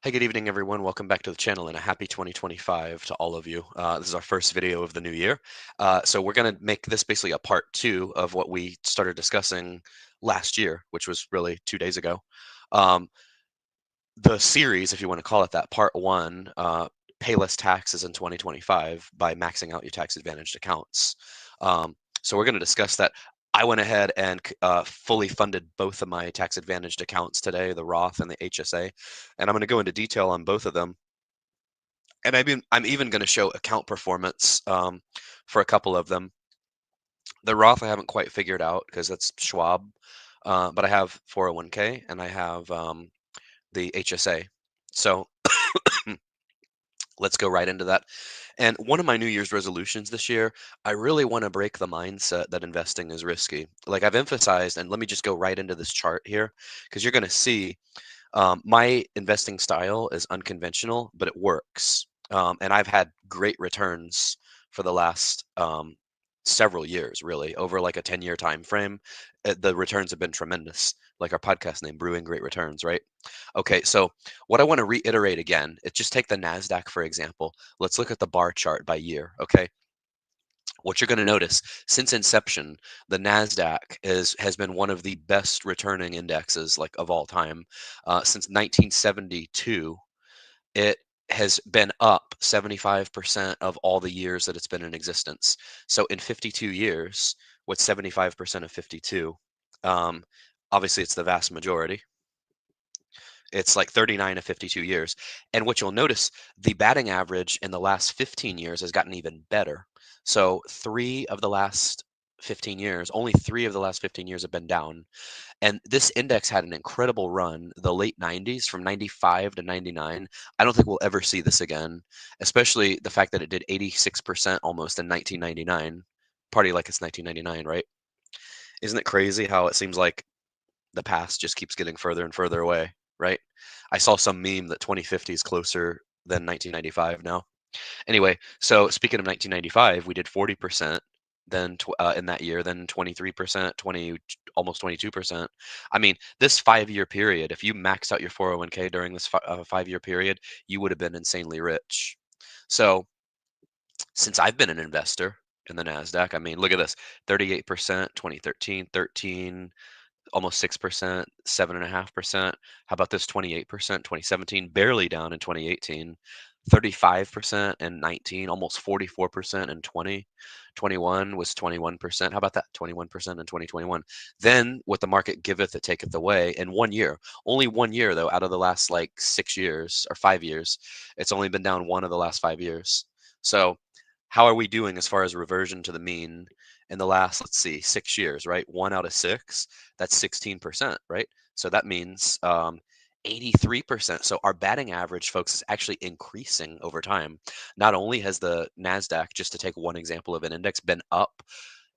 Hey, good evening, everyone. Welcome back to the channel and a happy 2025 to all of you. This is our first video of the new year. So we're going to make this basically a part two of what we started discussing last year, which was really 2 days ago. Um, the series, if you want to call it that, part one, pay less taxes in 2025 by maxing out your tax advantaged accounts. So we're going to discuss that. I went ahead and fully funded both of my tax advantaged accounts today, the Roth and the HSA, and I'm going to go into detail on both of them. And I'm even going to show account performance for a couple of them. The Roth I haven't quite figured out because that's Schwab, but I have 401k and I have the HSA. So let's go right into that. And one of my New Year's resolutions this year, I really want to break the mindset that investing is risky. Like I've emphasized, and let me just go right into this chart here, because you're going to see my investing style is unconventional, but it works. And I've had great returns for the last several years, really, over like a 10-year time frame. The returns have been tremendous, like our podcast name, Brewing Great Returns, right? Okay, so what I want to reiterate again is just take the NASDAQ, for example. Let's look at the bar chart by year, okay? What you're going to notice since inception, the Nasdaq has been one of the best returning indexes like of all time. Since 1972, it has been up 75% of all the years that it's been in existence. So in 52 years, what's 75% of 52? Um, Obviously, it's the vast majority. It's like 39 to 52 years. And what you'll notice, the batting average in the last 15 years has gotten even better. So only three of the last 15 years have been down. And this index had an incredible run, the late 90s from 95 to 99. I don't think we'll ever see this again, especially the fact that it did 86% almost in 1999. Party like it's 1999, right? Isn't it crazy how it seems like the past just keeps getting further and further away, right? I saw some meme that 2050 is closer than 1995 now. Anyway, so speaking of 1995, we did 40% then in that year, then 23%, 20, almost 22%. I mean, this 5-year period, if you maxed out your 401k during this 5-year period, you would have been insanely rich. So since I've been an investor in the NASDAQ, I mean, look at this, 38%, 2013, 13, almost 6%, 7.5%. How about this 28%, 2017, barely down in 2018, 35% and 19, almost 44% in 2021 was 21%. How about that? 21% in 2021. Then what the market giveth, it taketh away in 1 year. Only 1 year, though, out of the last like 6 years or 5 years. It's only been down one of the last 5 years. So, how are we doing as far as reversion to the mean in the last, let's see, 6 years, right? 1 out of 6, that's 16%, right? So that means 83%. So our batting average, folks, is actually increasing over time. Not only has the NASDAQ, just to take one example of an index, been up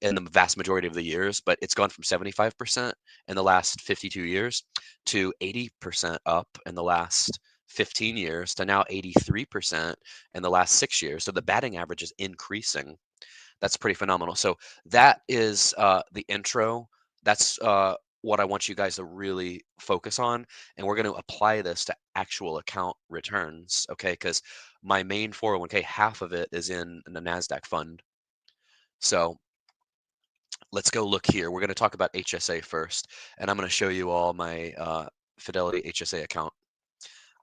in the vast majority of the years, but it's gone from 75% in the last 52 years to 80% up in the last 15 years to now 83% in the last 6 years. So the batting average is increasing. That's pretty phenomenal. So that is the intro. That's what I want you guys to really focus on. And we're going to apply this to actual account returns, okay? Because my main 401k, half of it is in the NASDAQ fund. So let's go look here. We're going to talk about HSA first. And I'm going to show you all my Fidelity HSA account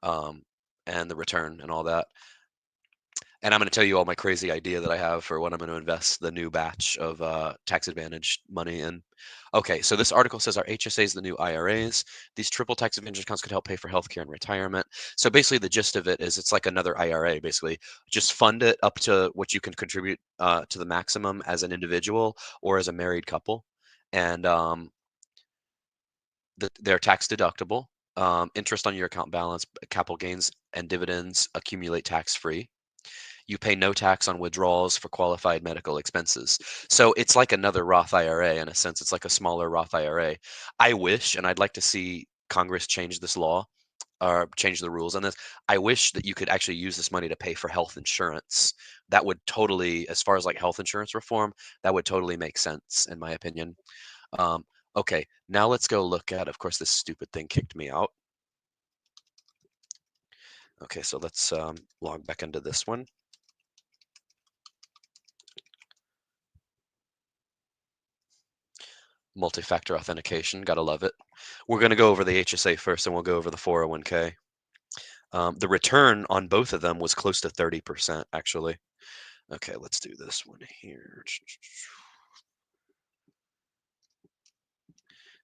um, and the return and all that. And I'm going to tell you all my crazy idea that I have for what I'm going to invest the new batch of tax advantage money in. Okay, so this article says our HSAs, the new IRAs. These triple tax advantage accounts could help pay for healthcare and retirement. So basically, the gist of it is it's like another IRA. Basically, just fund it up to what you can contribute to the maximum as an individual or as a married couple, and they're tax deductible. Interest on your account balance, capital gains, and dividends accumulate tax free. You pay no tax on withdrawals for qualified medical expenses. So it's like another Roth IRA in a sense. It's like a smaller Roth IRA. I wish, and I'd like to see Congress change this law or change the rules on this. I wish that you could actually use this money to pay for health insurance. That would totally, as far as like health insurance reform, that would totally make sense in my opinion. Um, okay, now let's go look at, of course, this stupid thing kicked me out. Okay, so let's log back into this one. Multi-factor authentication, gotta love it. We're gonna go over the HSA first, and we'll go over the 401k. The return on both of them was close to 30%, actually. Okay, let's do this one here.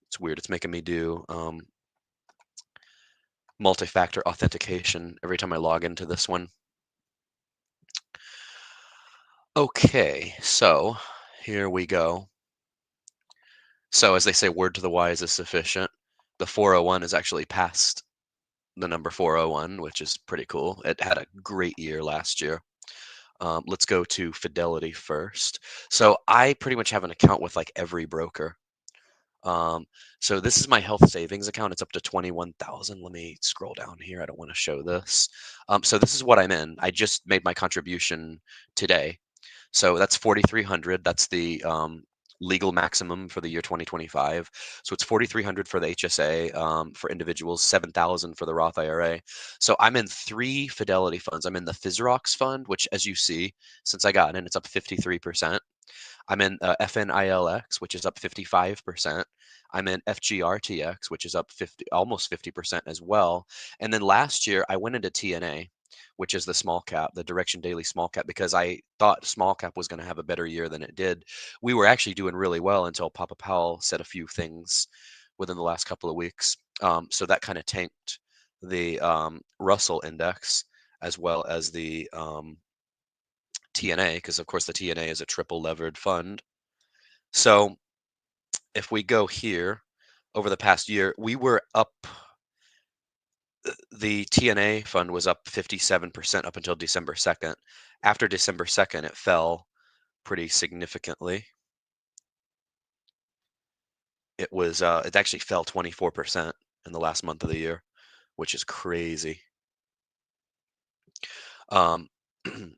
It's weird. It's making me do multi-factor authentication every time I log into this one. Okay, so here we go. So as they say, word to the wise is sufficient. The 401 is actually past the number 401, which is pretty cool. It had a great year last year. Let's go to Fidelity first. So I pretty much have an account with like every broker. Um, so this is my health savings account. It's up to 21,000. Let me scroll down here. I don't want to show this. So this is what I'm in. I just made my contribution today. So that's 4,300. That's the legal maximum for the year 2025. So it's 4,300 for the HSA for individuals, 7,000 for the Roth IRA. So I'm in three Fidelity funds. I'm in the FISROX fund, which, as you see, since I got in, it's up 53%. I'm in FNILX, which is up 55%. I'm in FGRTX, which is up 50, almost 50% as well. And then last year, I went into TNA, which is the small cap, the Direction Daily small cap, because I thought small cap was going to have a better year than it did. We were actually doing really well until Papa Powell said a few things within the last couple of weeks. So that kind of tanked the Russell index as well as the TNA, because of course the TNA is a triple levered fund. So if we go here over the past year, we were up. The TNA fund was up 57% up until December 2nd. After December 2nd, it fell pretty significantly. It actually fell 24% in the last month of the year, which is crazy. Um,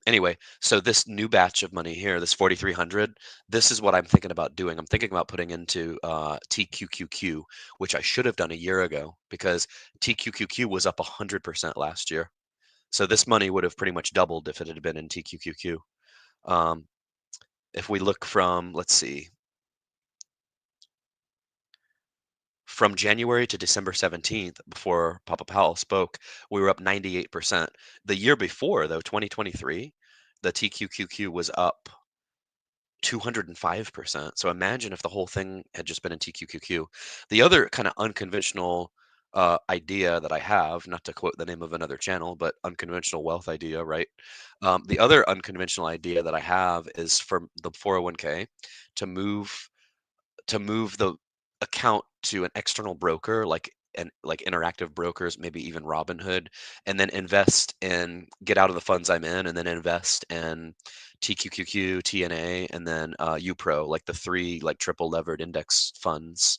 anyway, so this new batch of money here, this 4,300, this is what I'm thinking about doing. I'm thinking about putting into TQQQ, which I should have done a year ago because TQQQ was up 100% last year. So this money would have pretty much doubled if it had been in TQQQ. Um, if we look from, let's see, from January to December 17th, before Papa Powell spoke, we were up 98%. The year before, though, 2023, the TQQQ was up 205%. So imagine if the whole thing had just been in TQQQ. The other kind of unconventional idea that I have, not to quote the name of another channel, but unconventional wealth idea, right? The other unconventional idea that I have is for the 401k to move the account to an external broker like interactive brokers, maybe even Robinhood, and then get out of the funds I'm in and then invest in TQQQ, TNA, and then UPRO, like the three like triple levered index funds.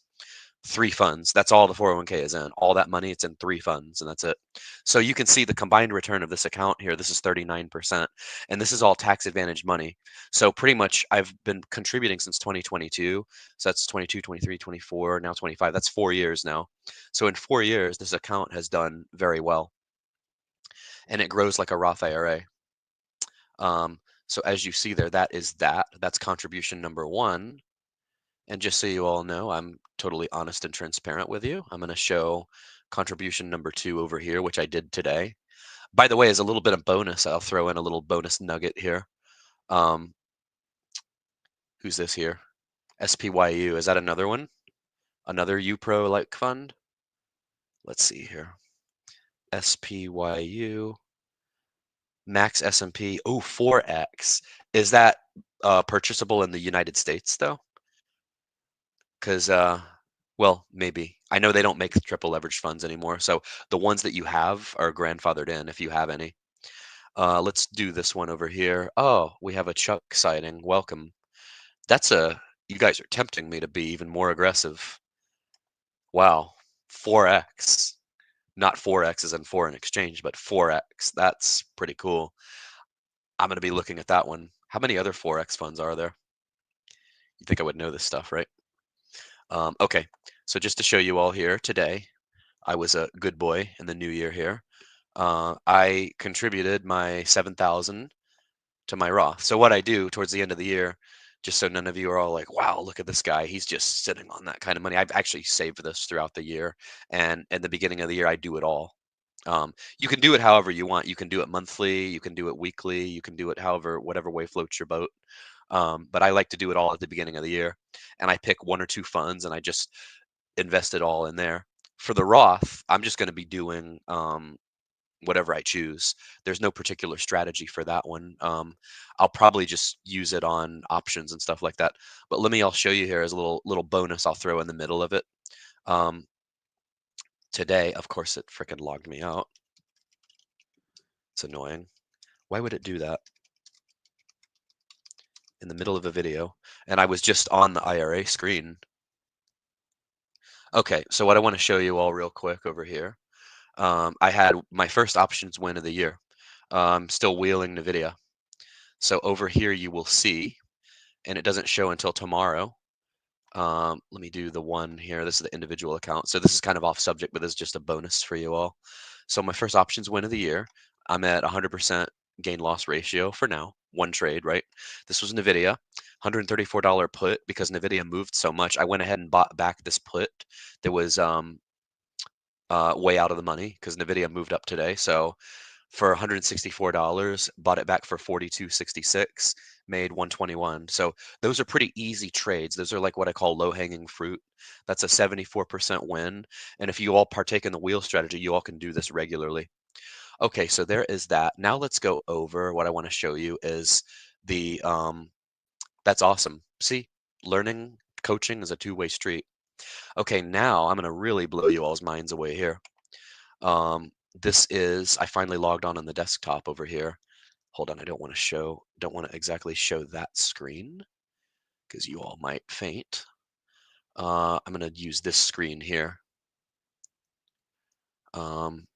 Three funds. That's all the 401k is in. All that money, it's in three funds, and that's it. So you can see the combined return of this account here. This is 39%, and this is all tax advantage money. So pretty much I've been contributing since 2022. So that's 22, 23, 24, now 25. That's 4 years now. So in 4 years, this account has done very well, and it grows like a Roth IRA. So as you see there, that's contribution number one. And just so you all know, I'm totally honest and transparent with you. I'm going to show contribution number two over here, which I did today. By the way, as a little bit of bonus, I'll throw in a little bonus nugget here. Um, who's this here? SPYU. Is that another one? Another UPRO like fund? Let's see here. SPYU. Max S&P. Oh, 4X. Is that purchasable in the United States though? Because, well, maybe. I know they don't make triple leverage funds anymore. So the ones that you have are grandfathered in if you have any. Let's do this one over here. Oh, we have a Chuck sighting. Welcome. You guys are tempting me to be even more aggressive. Wow. 4X. Not 4X as in foreign exchange, but 4X. That's pretty cool. I'm going to be looking at that one. How many other 4X funds are there? You think I would know this stuff, right? Okay. So just to show you all here today, I was a good boy in the new year here. I contributed my 7,000 to my Roth. So what I do towards the end of the year, just so none of you are all like, "Wow, look at this guy. He's just sitting on that kind of money." I've actually saved this throughout the year, and at the beginning of the year, I do it all. You can do it however you want. You can do it monthly, you can do it weekly, you can do it however, whatever way floats your boat. But I like to do it all at the beginning of the year, and I pick one or two funds, and I just invest it all in there. For the Roth, I'm just going to be doing whatever I choose. There's no particular strategy for that one. I'll probably just use it on options and stuff like that. But I'll show you here as a little bonus I'll throw in the middle of it. Um, Today, of course, it freaking logged me out. It's annoying. Why would it do that in the middle of a video? And I was just on the IRA screen. Okay, so what I want to show you all real quick over here. I had my first options win of the year. Still wheeling NVIDIA. So over here you will see, and it doesn't show until tomorrow. Let me do the one here. This is the individual account. So this is kind of off subject, but this is just a bonus for you all. So my first options win of the year, I'm at 100% gain loss ratio for now. One trade, right? This was NVIDIA, $134 put because NVIDIA moved so much. I went ahead and bought back this put that was way out of the money because NVIDIA moved up today. So for $164, bought it back for 42.66, made 121. So those are pretty easy trades. Those are like what I call low-hanging fruit. That's a 74% win. And if you all partake in the wheel strategy, you all can do this regularly. Okay, so there is that. Now let's go over what I want to show you is the that's awesome. See, learning, coaching is a two-way street. Okay, now I'm going to really blow you all's minds away here. This is, I finally logged on the desktop over here. Hold on, I don't want to exactly show that screen because you all might faint. I'm going to use this screen here. Um,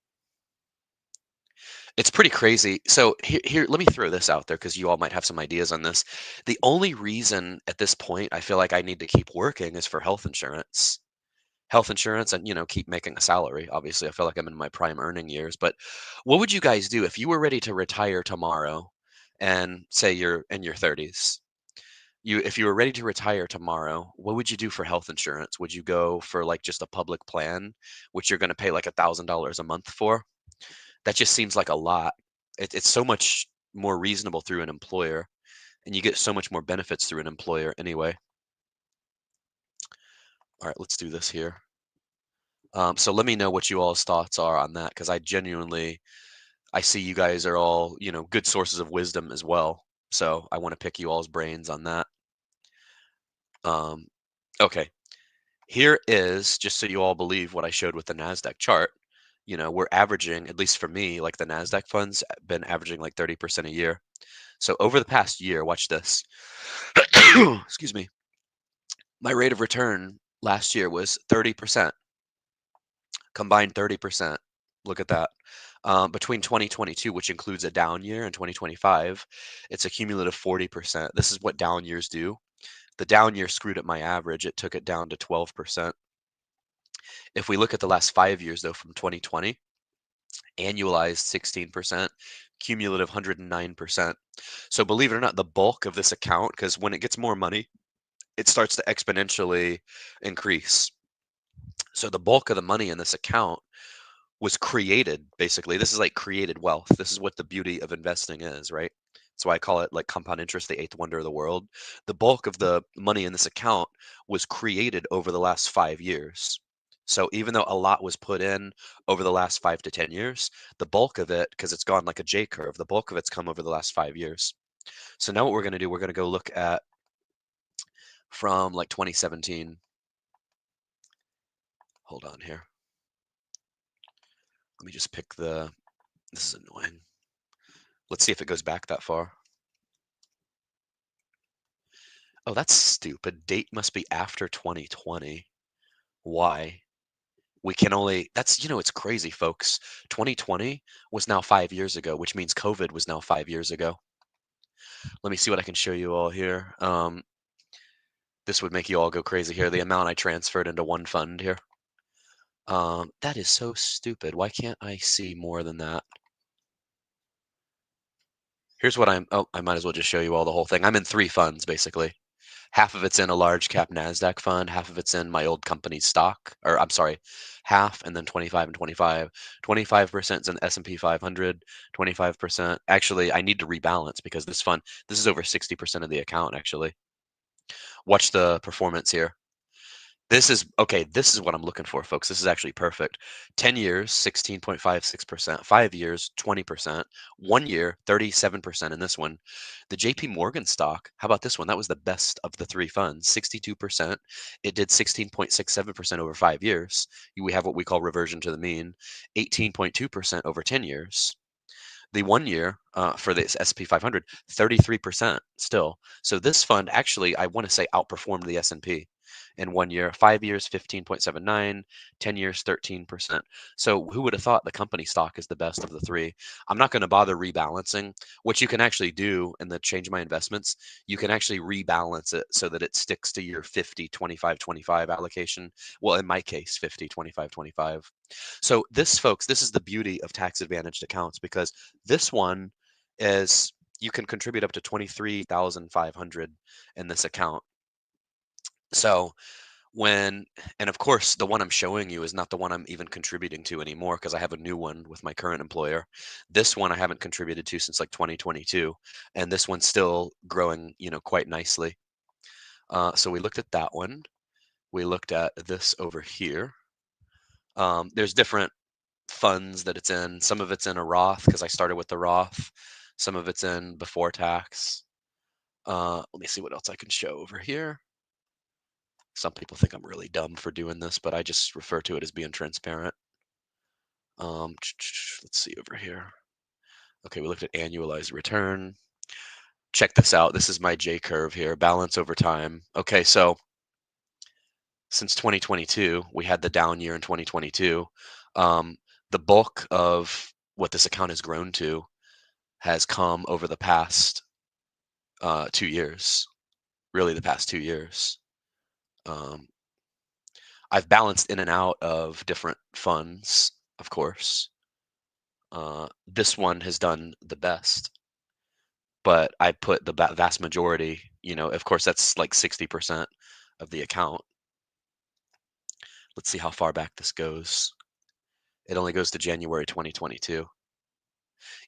it's pretty crazy. So here, let me throw this out there because you all might have some ideas on this. The only reason at this point I feel like I need to keep working is for health insurance. Health insurance and, keep making a salary. Obviously, I feel like I'm in my prime earning years, but what would you guys do if you were ready to retire tomorrow and say you're in your 30s? If you were ready to retire tomorrow, what would you do for health insurance? Would you go for like just a public plan, which you're going to pay like $1,000 a month for? That just seems like a lot. It's so much more reasonable through an employer, and you get so much more benefits through an employer anyway. All right, let's do this here. So let me know what you all's thoughts are on that, because I see you guys are all, good sources of wisdom as well. So I want to pick you all's brains on that. Okay, here is just so you all believe what I showed with the NASDAQ chart. We're averaging, at least for me, like the NASDAQ funds, been averaging like 30% a year. So over the past year, watch this. Excuse me. My rate of return last year was 30%, combined 30%. Look at that. Between 2022, which includes a down year, and 2025, it's a cumulative 40%. This is what down years do. The down year screwed up my average. It took it down to 12%. If we look at the last 5 years, though, from 2020, annualized 16%, cumulative 109%. So believe it or not, the bulk of this account, because when it gets more money, it starts to exponentially increase. So the bulk of the money in this account was created, basically. This is like created wealth. This is what the beauty of investing is, right? That's why I call it like compound interest, the eighth wonder of the world. The bulk of the money in this account was created over the last 5 years. So even though a lot was put in over the last 5 to 10 years, the bulk of it, because it's gone like a J curve, the bulk of it's come over the last 5 years. So now what we're going to do, we're going to go look at from like 2017. Hold on here. Let me just pick this is annoying. Let's see if it goes back that far. Oh, that's stupid. Date must be after 2020. Why? We can only, it's crazy, folks. 2020 was now 5 years ago, which means COVID was now 5 years ago. Let me see what I can show you all here. This would make you all go crazy here. The amount I transferred into one fund here. That is so stupid. Why can't I see more than that? Here's what I might as well just show you all the whole thing. I'm in 3 funds, basically. Half of it's in a large cap NASDAQ fund, half of it's in my old company's stock, or I'm sorry, half and then 25 and 25. 25% is in the S&P 500, 25%. Actually, I need to rebalance because this is over 60% of the account, actually. Watch the performance here. This is okay. This is what I'm looking for, folks. This is actually perfect. 10 years, 16.56%. 5 years, 20%. 1 year, 37% in this one. The JP Morgan stock, how about this one? That was the best of the 3 funds, 62%. It did 16.67% over 5 years. We have what we call reversion to the mean, 18.2% over 10 years. The 1 year for the S&P 500, 33% still. So this fund actually, I want to say, outperformed the S&P in 1 year. 5 years, 15.79, 10 years, 13%. So who would have thought the company stock is the best of the 3? I'm not going to bother rebalancing. What you can actually do in the change my investments, you can actually rebalance it so that it sticks to your 50, 25, 25 allocation. Well, in my case, 50, 25, 25. So this, folks, this is the beauty of tax advantaged accounts, because this one is you can contribute up to 23,500 in this account. So when, and of course, the one I'm showing you is not the one I'm even contributing to anymore because I have a new one with my current employer. This one I haven't contributed to since like 2022, and this one's still growing, quite nicely. So we looked at that one. We looked at this over here. There's different funds that it's in. Some of it's in a Roth because I started with the Roth. Some of it's in before tax. Let me see what else I can show over here. Some people think I'm really dumb for doing this, but I just refer to it as being transparent. Let's see over here. Okay, we looked at annualized return. Check this out. This is my J curve here, balance over time. Okay, so since 2022, we had the down year in 2022. The bulk of what this account has grown to has come over the past 2 years, really the past 2 years. I've balanced in and out of different funds, of course. This one has done the best, but I put the vast majority, of course, that's like 60% of the account. Let's see how far back this goes. It only goes to January 2022.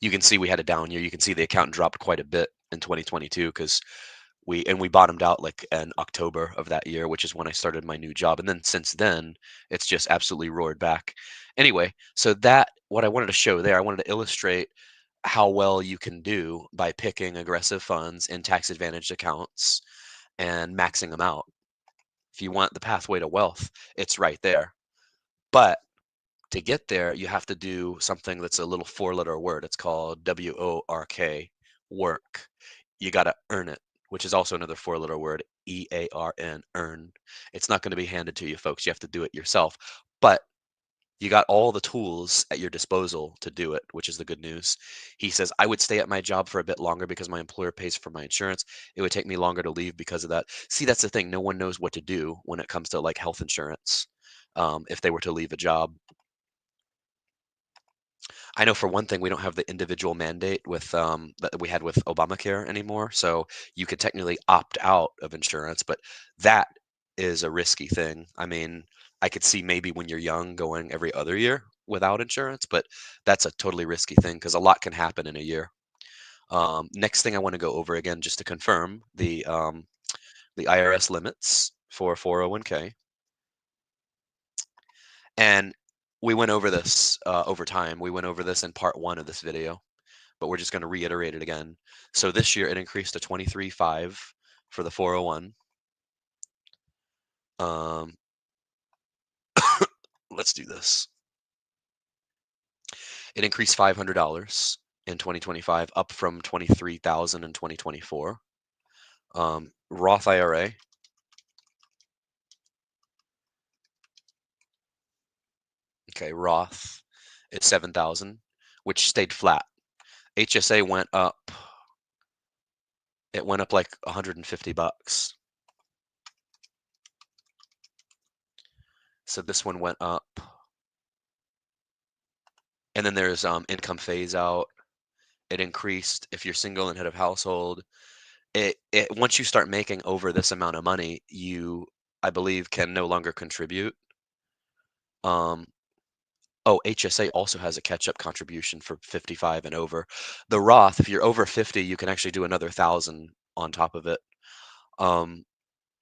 You can see we had a down year. You can see the account dropped quite a bit in 2022 because we bottomed out like in October of that year, which is when I started my new job. And then since then, it's just absolutely roared back. Anyway, so that what I wanted to show there, I wanted to illustrate how well you can do by picking aggressive funds in tax advantaged accounts and maxing them out. If you want the pathway to wealth, it's right there. But to get there, you have to do something that's a little 4-letter word. It's called WORK, work. You got to earn it, which is also another 4-letter word, EARN, earn. It's not going to be handed to you, folks. You have to do it yourself. But you got all the tools at your disposal to do it, which is the good news. He says, I would stay at my job for a bit longer because my employer pays for my insurance. It would take me longer to leave because of that. See, that's the thing. No one knows what to do when it comes to like health insurance. If they were to leave a job, I know for one thing, we don't have the individual mandate with that we had with Obamacare anymore. So you could technically opt out of insurance, but that is a risky thing. I mean, I could see maybe when you're young going every other year without insurance, but that's a totally risky thing because a lot can happen in a year. Next thing I want to go over again, just to confirm the IRS limits for 401k. And we went over this over time. We went over this in part 1 of this video, but we're just going to reiterate it again. So this year it increased to 23.5 for the 401. Let's do this. It increased $500 in 2025, up from 23,000 in 2024. Roth IRA. Okay, Roth is 7,000, which stayed flat. HSA went up. It went up like 150 bucks. So this one went up And then there's income phase out. It increased if you're single and head of household. It once you start making over this amount of money, you, I believe, can no longer contribute. Um, oh, HSA also has a catch-up contribution for 55 and over. The Roth, if you're over 50, you can actually do another 1,000 on top of it.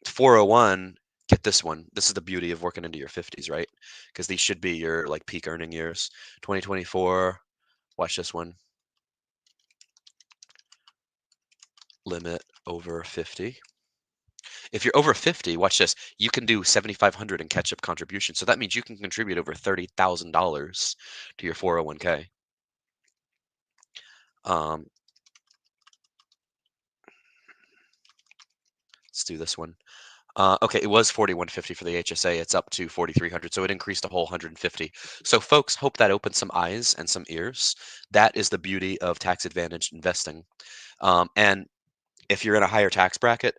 401, get this one. This is the beauty of working into your 50s, right? Because these should be your like peak earning years. 2024, watch this one. Limit over 50. If you're over 50, watch this, you can do 7,500 in catch-up contribution. So that means you can contribute over $30,000 to your 401k. Um, let's do this one. Okay, it was 4,150 for the HSA. It's up to 4,300, so it increased a whole 150. So, folks, hope that opens some eyes and some ears. That is the beauty of tax advantaged investing. And if you're in a higher tax bracket,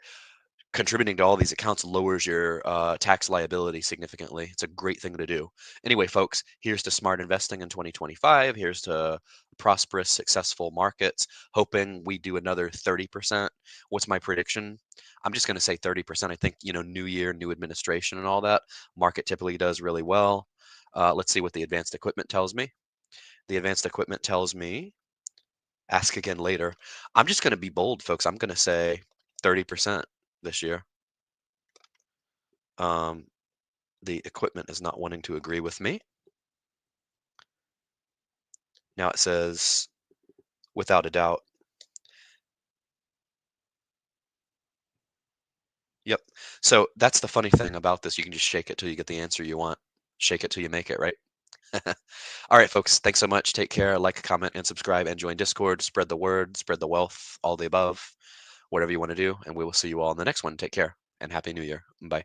contributing to all these accounts lowers your tax liability significantly. It's a great thing to do. Anyway, folks, here's to smart investing in 2025. Here's to prosperous, successful markets. Hoping we do another 30%. What's my prediction? I'm just going to say 30%. I think, new year, new administration and all that. Market typically does really well. Let's see what the advanced equipment tells me. The advanced equipment tells me, ask again later. I'm just going to be bold, folks. I'm going to say 30% this year. The equipment is not wanting to agree with me. Now it says, without a doubt. Yep. So that's the funny thing about this. You can just shake it till you get the answer you want. Shake it till you make it, right? All right, folks. Thanks so much. Take care. Like, comment, and subscribe, and join Discord. Spread the word, spread the wealth, all the above, whatever you want to do. And we will see you all in the next one. Take care and Happy New Year. Bye.